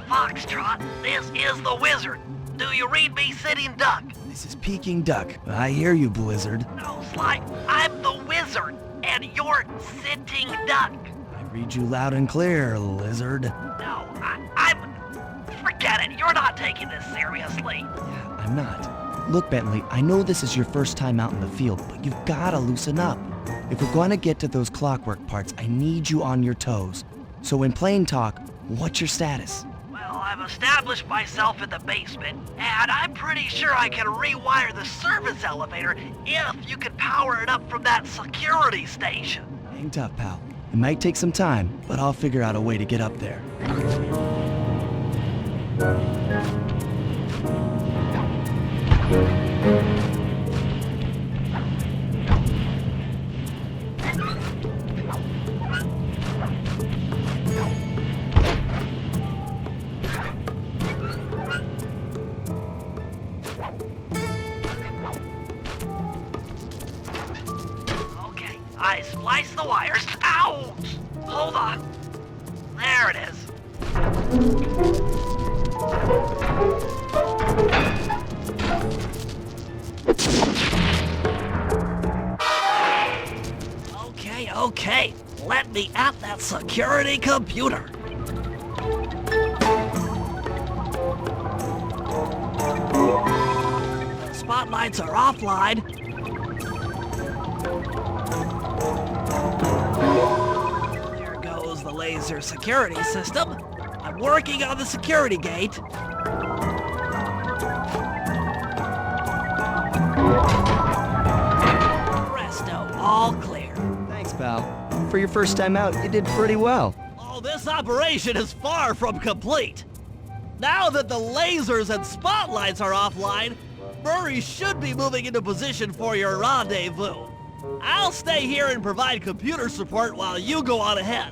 Foxtrot, this is the Wizard. Do you read me, Sitting Duck? This is Peking Duck. I hear you, Blizzard. No, Sly, I'm the Wizard, and you're Sitting Duck. I read you loud and clear, Lizard. No, I'm... Forget it, you're not taking this seriously. Yeah, I'm not. Look, Bentley, I know this is your first time out in the field, but you've gotta loosen up. If we're going to get to those clockwork parts, I need you on your toes. So in plain talk, what's your status? Well, I've established myself in the basement, and I'm pretty sure I can rewire the service elevator if you can power it up from that security station. Hang tough, pal. It might take some time, but I'll figure out a way to get up there. Okay, I spliced the wires. Ouch! Hold on. There it is. Okay. Let me at that security computer. Spotlights are offline. There goes the laser security system. I'm working on the security gate. Presto, all clear. Thanks, pal. For your first time out, you did pretty well. Oh, this operation is far from complete. Now that the lasers and spotlights are offline, Murray should be moving into position for your rendezvous. I'll stay here and provide computer support while you go on ahead.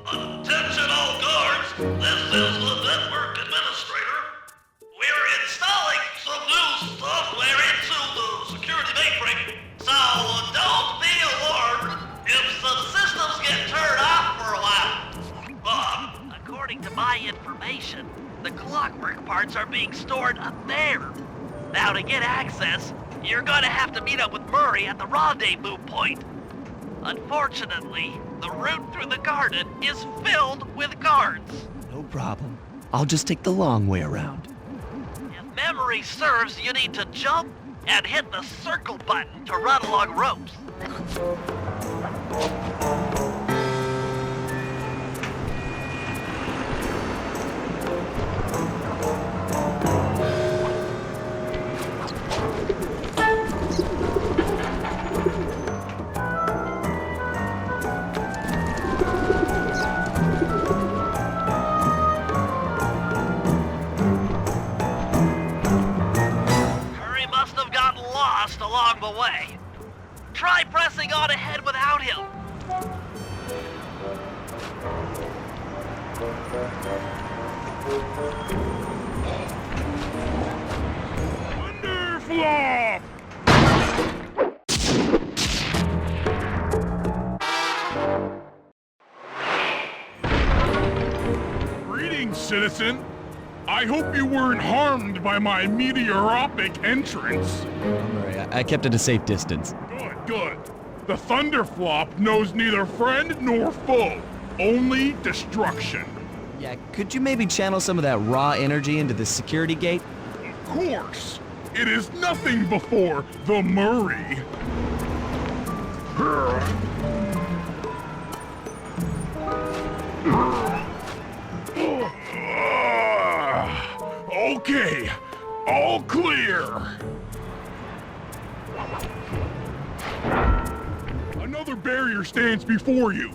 Attention all guards, this is the network administrator. We're installing some new software into the security mainframe, so don't be alarmed if some systems get turned off for a while. According to my information, the clockwork parts are being stored up there. Now to get access, you're gonna have to meet up with Murray at the rendezvous point. Unfortunately, the route through the garden is filled with guards. No problem. I'll just take the long way around. If memory serves, you need to jump and hit the circle button to run along ropes. Along the way. Try pressing on ahead without him. Wonderful! Greetings, citizen. I hope you weren't harmed by my meteoropic entrance. Don't worry, I kept at a safe distance. Good. The Thunderflop knows neither friend nor foe, only destruction. Yeah, could you maybe channel some of that raw energy into the security gate? Of course. It is nothing before the Murray. Okay, all clear. Another barrier stands before you.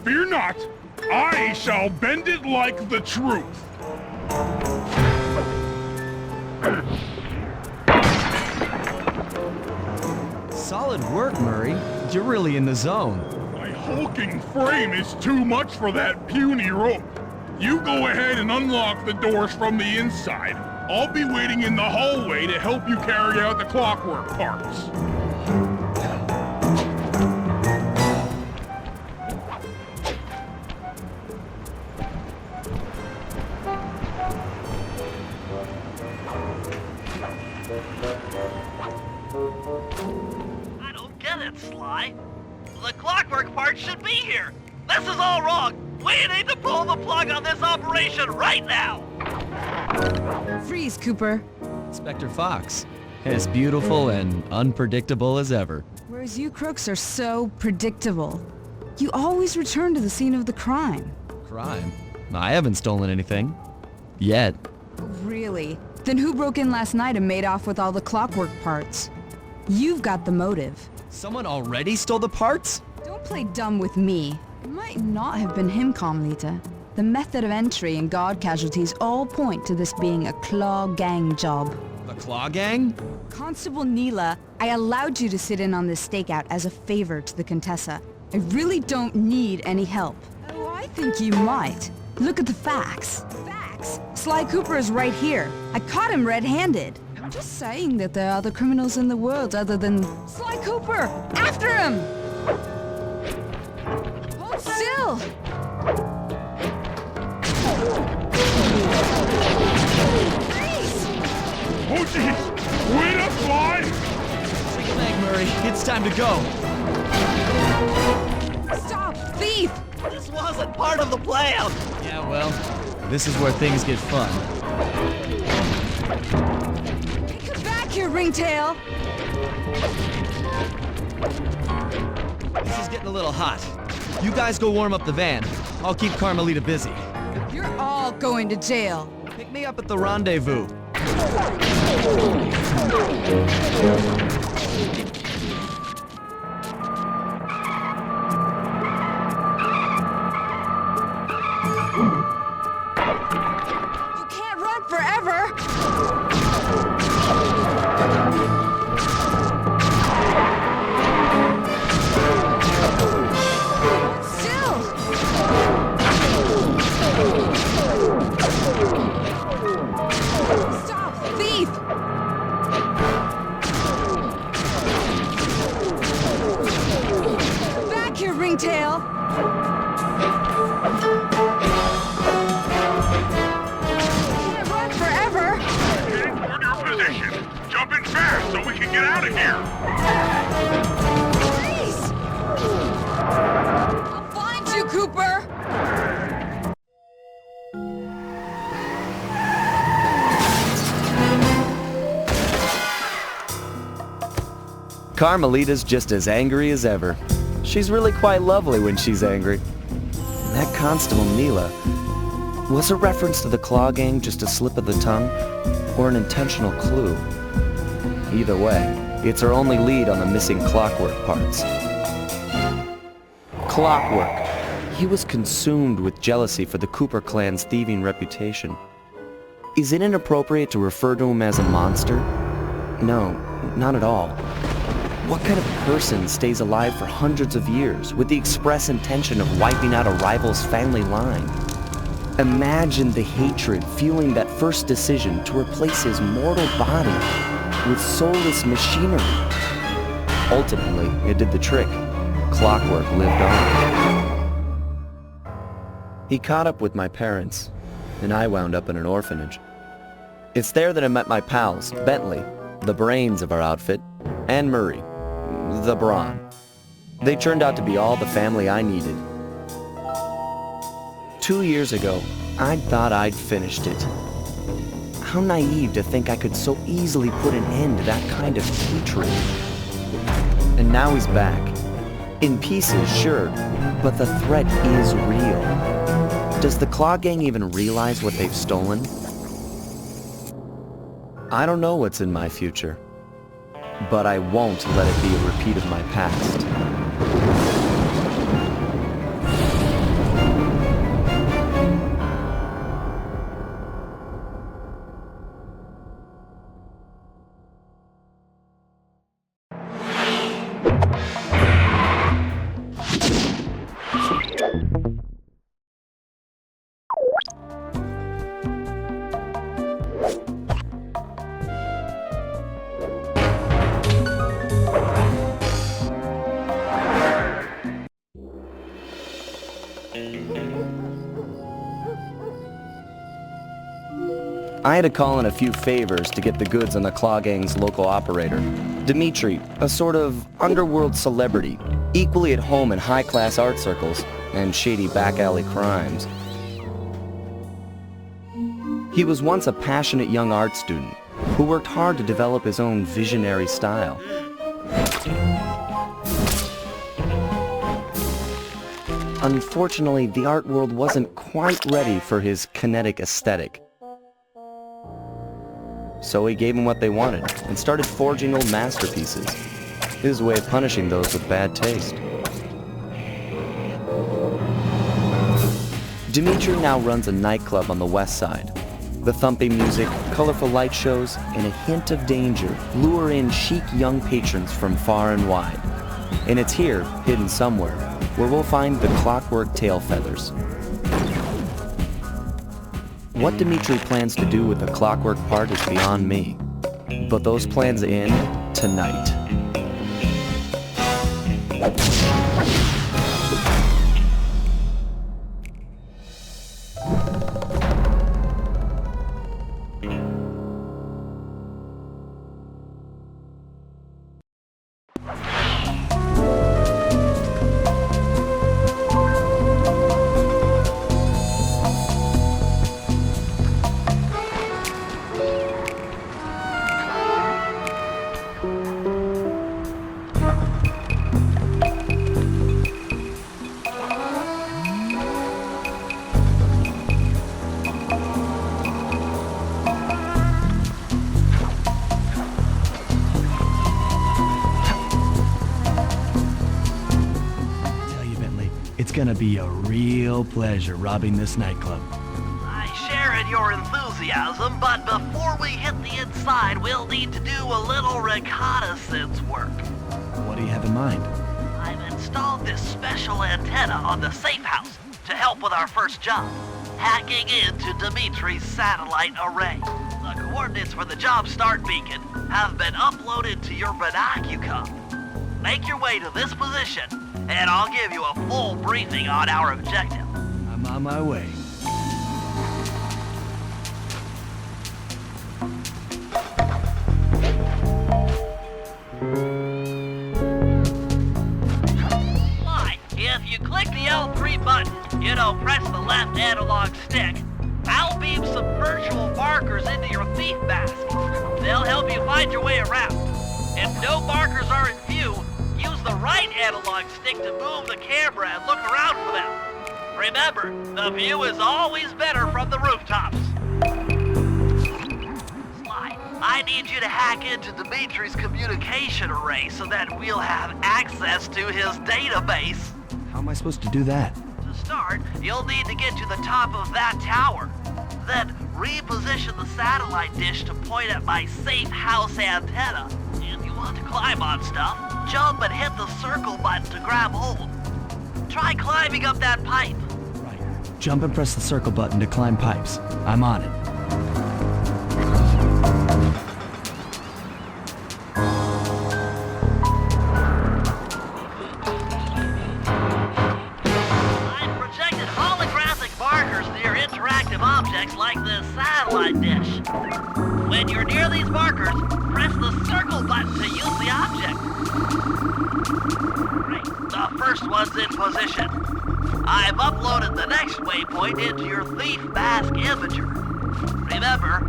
Fear not, I shall bend it like the truth. Solid work, Murray. You're really in the zone. My hulking frame is too much for that puny rope. You go ahead and unlock the doors from the inside. I'll be waiting in the hallway to help you carry out the clockwork parts. get it, Sly. The clockwork part should be here. This is all wrong. We need to pull the plug on this operation right now. Freeze, Cooper. Inspector Fox, as beautiful and unpredictable as ever. Whereas you crooks are so predictable. You always return to the scene of the crime. Crime? I haven't stolen anything. Yet. Really? Then who broke in last night and made off with all the clockwork parts? You've got the motive. Someone already stole the parts? Don't play dumb with me. It might not have been him, Carmelita. The method of entry and guard casualties all point to this being a Claw Gang job. The Claw Gang? Constable Neela, I allowed you to sit in on this stakeout as a favor to the Contessa. I really don't need any help. Oh, I think you might. Look at the facts. Facts? Sly Cooper is right here. I caught him red-handed. I'm just saying that there are other criminals in the world other than Sly Cooper! After him! Hold still! Freeze! Oh, jeez! Wait up, Sly! Take a leg, Murray. It's time to go. Stop! Thief! This wasn't part of the plan. Yeah, well, this is where things get fun. Come back here, Ringtail! This is getting a little hot. You guys go warm up the van. I'll keep Carmelita busy. You're all going to jail. Pick me up at the rendezvous. You can't run forever! Still! Stop, thief! Back here, Ringtail! Can't run forever! Hold your position. Jump in fast so we can get out of here. Please! I'll find you, Cooper! Carmelita's just as angry as ever. She's really quite lovely when she's angry. And that Constable Neela, was a reference to the Claw Gang just a slip of the tongue, or an intentional clue? Either way, it's our only lead on the missing clockwork parts. Clockwork. He was consumed with jealousy for the Cooper clan's thieving reputation. Is it inappropriate to refer to him as a monster? No, not at all. What kind of person stays alive for hundreds of years with the express intention of wiping out a rival's family line? Imagine the hatred fueling that first decision to replace his mortal body with soulless machinery. Ultimately, it did the trick. Clockwork lived on. He caught up with my parents, and I wound up in an orphanage. It's there that I met my pals, Bentley, the brains of our outfit, and Murray, the brawn. They turned out to be all the family I needed. 2 years ago, I thought I'd finished it. How naive to think I could so easily put an end to that kind of hatred. And now he's back. In pieces, sure, but the threat is real. Does the Claw Gang even realize what they've stolen? I don't know what's in my future, but I won't let it be a repeat of my past. I had to call in a few favors to get the goods on the Claw Gang's local operator. Dmitri, a sort of underworld celebrity, equally at home in high-class art circles and shady back-alley crimes. He was once a passionate young art student who worked hard to develop his own visionary style. Unfortunately, the art world wasn't quite ready for his kinetic aesthetic. So he gave them what they wanted and started forging old masterpieces. His way of punishing those with bad taste. Dmitri now runs a nightclub on the west side. The thumping music, colorful light shows, and a hint of danger lure in chic young patrons from far and wide. And it's here, hidden somewhere, where we'll find the clockwork tail feathers. What Dmitri plans to do with the clockwork part is beyond me. But those plans end tonight. It's gonna be a real pleasure robbing this nightclub. I share in your enthusiasm, but before we hit the inside, we'll need to do a little reconnaissance work. What do you have in mind? I've installed this special antenna on the safe house to help with our first job, hacking into Dimitri's satellite array. The coordinates for the job start beacon have been uploaded to your binocucom. Make your way to this position, and I'll give you a full briefing on our objective. I'm on my way. Sly, if you click the L3 button, press the left analog stick, I'll beam some virtual markers into your thief mask. They'll help you find your way around. If no markers are in view, use the right analog stick to move the camera and look around for them. Remember, the view is always better from the rooftops. Sly, I need you to hack into Dimitri's communication array so that we'll have access to his database. How am I supposed to do that? To start, you'll need to get to the top of that tower. Then reposition the satellite dish to point at my safe house antenna. If you want to climb on stuff, jump and hit the circle button to grab hold. Try climbing up that pipe. Right. Jump and press the circle button to climb pipes. I'm on it. I've projected holographic markers near interactive objects like this satellite dish. When you're near these markers, press the circle button to use the object. Great. The first one's in position. I've uploaded the next waypoint into your thief mask imager. Remember,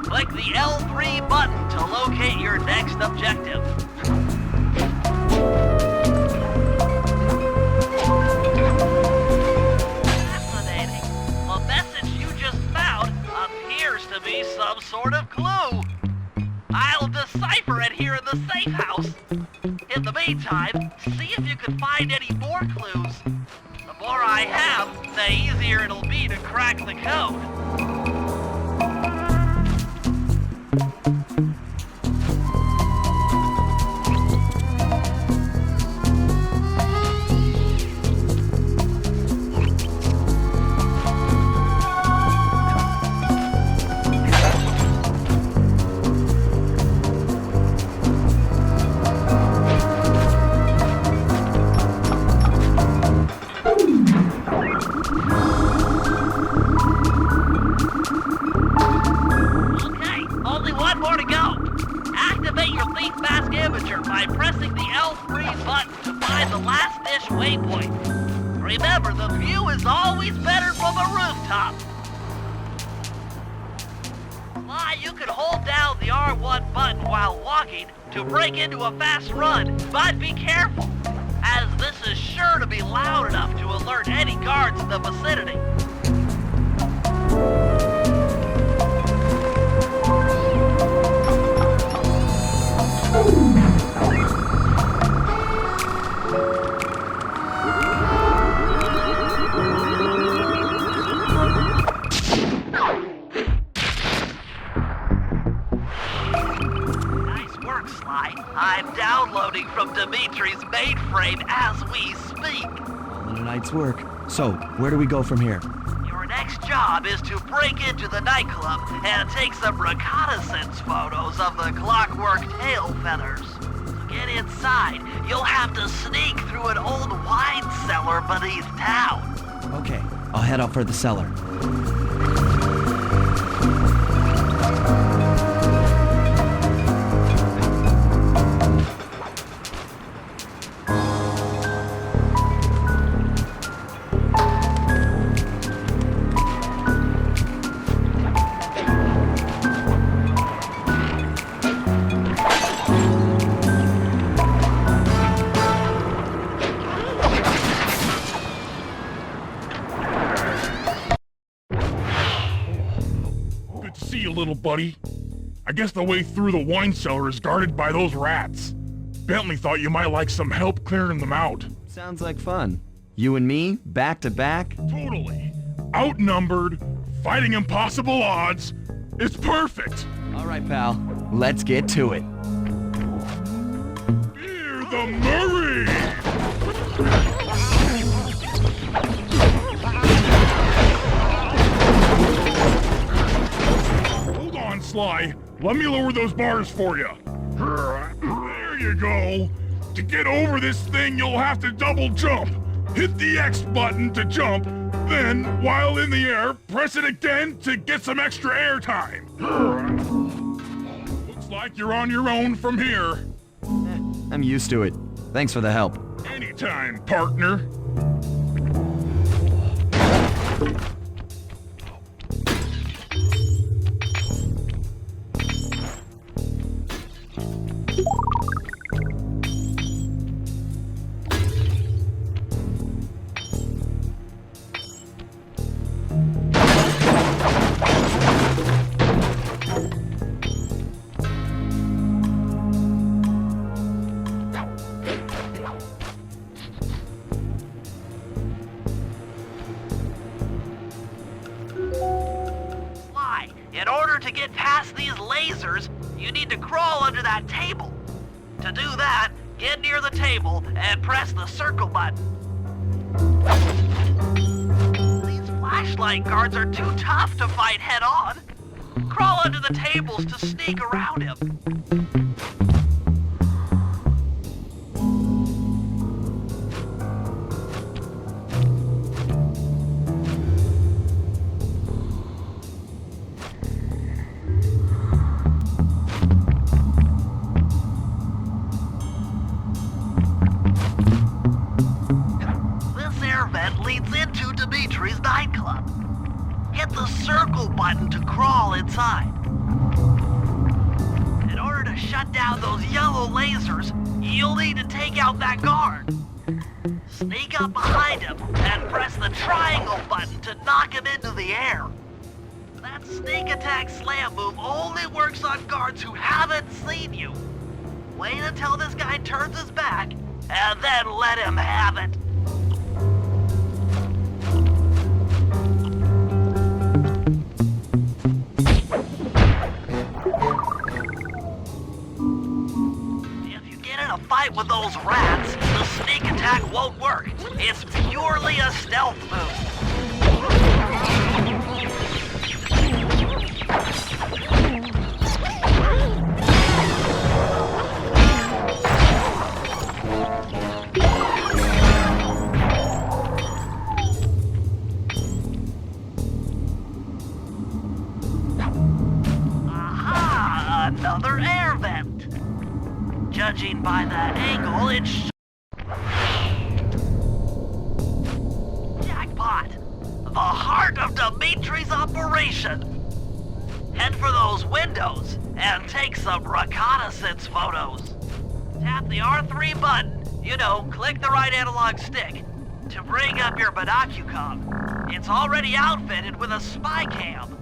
click the L3 button to locate your next objective. Fascinating. The message you just found appears to be some sort of clue. I'll decipher it here in the safe house. In the meantime, see if you can find any more clues. The more I have, the easier it'll be to crack the code. find the last-ditch waypoint. Remember, the view is always better from a rooftop. Sly, you can hold down the R1 button while walking to break into a fast run, but be careful, as this is sure to be loud enough to alert any guards in the vicinity. I'm downloading from Dimitri's mainframe as we speak. All in a night's work. So, where do we go from here? Your next job is to break into the nightclub and take some reconnaissance photos of the clockwork tail feathers. To get inside, you'll have to sneak through an old wine cellar beneath town. Okay, I'll head out for the cellar. Little buddy. I guess the way through the wine cellar is guarded by those rats. Bentley thought you might like some help clearing them out. Sounds like fun. You and me, back to back? Totally. Outnumbered, fighting impossible odds. It's perfect. All right, pal. Let's get to it. Hear the Murray! Sly, let me lower those bars for you. There you go. To get over this thing, you'll have to double jump. Hit the X button to jump, then, while in the air, press it again to get some extra air time. Looks like you're on your own from here. I'm used to it. Thanks for the help. Anytime, partner. In order to get past these lasers, you need to crawl under that table. To do that, get near the table and press the circle button. These flashlight guards are too tough to fight head-on. Crawl under the tables to sneak around him. Leads into Dimitri's nightclub. Hit the circle button to crawl inside. In order to shut down those yellow lasers, you'll need to take out that guard. Sneak up behind him and press the triangle button to knock him into the air. That sneak attack slam move only works on guards who haven't seen you. Wait until this guy turns his back, and then let him have it. Fight with those rats, the sneak attack won't work. It's purely a stealth move. Aha! Another air vent. Judging by that angle, it's Dimitri's operation. Head for those windows and take some reconnaissance photos. Tap the R3 button, click the right analog stick, to bring up your binocucom. It's already outfitted with a spy cam.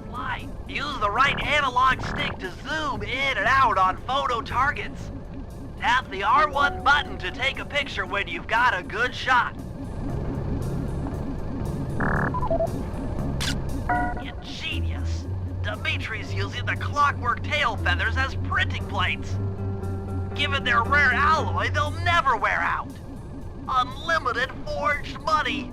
Sly, use the right analog stick to zoom in and out on photo targets. Tap the R1 button to take a picture when you've got a good shot. Ingenious. Dimitri's using the clockwork tail feathers as printing plates. Given their rare alloy, they'll never wear out. Unlimited forged money.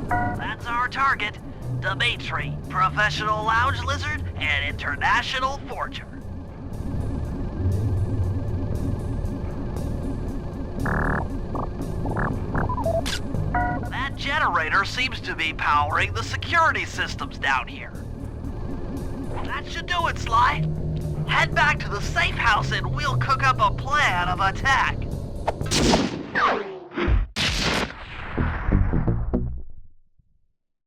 That's our target. Dimitri, professional lounge lizard and international forger. That generator seems to be powering the security systems down here. That should do it, Sly. Head back to the safe house and we'll cook up a plan of attack.